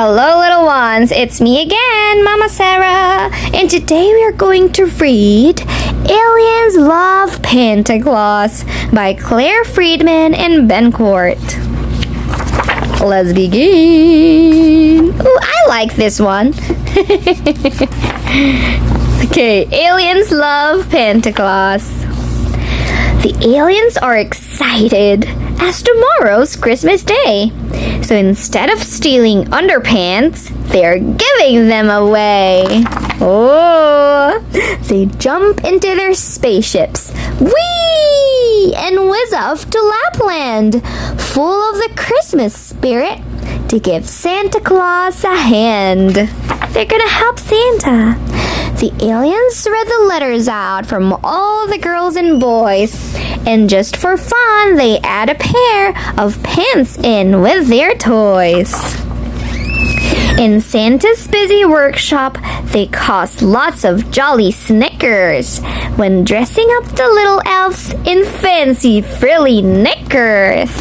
Hello, little ones. It's me again, Mama Sarah. And today we are going to read Aliens Love Panta Claus by Claire Friedman and Ben Court. Let's begin. Ooh, I like this one. Okay, Aliens Love Panta Claus. The aliens are excited as tomorrow's Christmas Day. So instead of stealing underpants, they're giving them away. Oh! They jump into their spaceships. Whee! And whiz off to Lapland, full of the Christmas spirit, to give Santa Claus a hand. They're gonna help Santa. The aliens read the letters out from all the girls and boys, and just for fun, they add a pair of pants in with their toys. In Santa's busy workshop, they cause lots of jolly snickers when dressing up the little elves in fancy frilly knickers.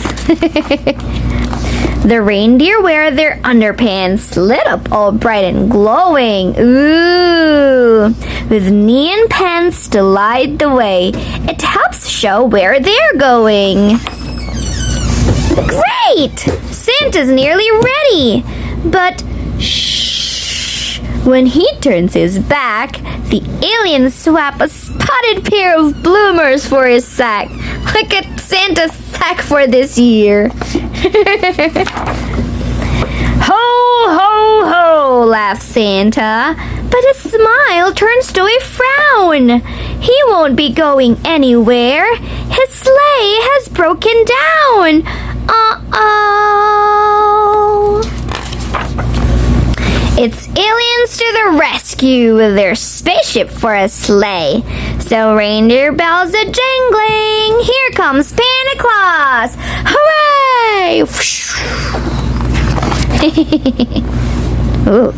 The reindeer wear their underpants lit up all bright and glowing. Ooh! With neon pants to light the way. It helps show where they're going. Great! Santa's nearly ready. But shh! When he turns his back, the aliens swap a spotted pair of bloomers for his sack. Look at Santa's sack for this year. Ho, ho, ho, laughs Santa. But his smile turns to a frown. He won't be going anywhere. His sleigh has broken down. Uh-oh. It's aliens to the rescue with their spaceship for a sleigh. So reindeer bells are jangling. Here comes Santa Claus. Hooray! Ooh.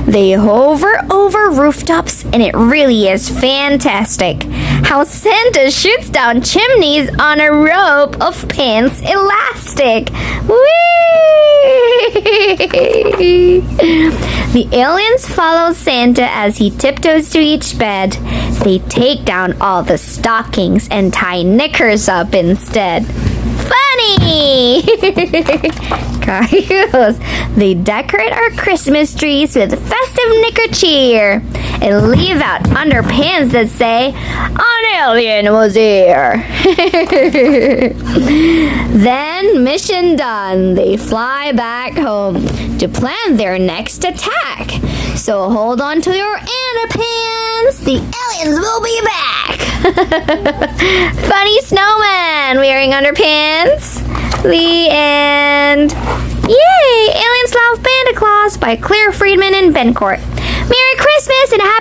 They hover over rooftops, and it really is fantastic how Santa shoots down chimneys on a rope of pants elastic. Whee! The aliens follow Santa as he tiptoes to each bed. They take down all the stockings and tie knickers up instead. Funny! Carios. They decorate our Christmas trees with festive knicker cheer and leave out underpants that say, "An alien was here." Then, mission done. They fly back home to plan their next attack. So hold on to your underpants. The aliens will be back. Funny snowman wearing underpants. The end. Yay! Aliens Love Panta Claus by Claire Friedman and Ben Court. Merry Christmas and Happy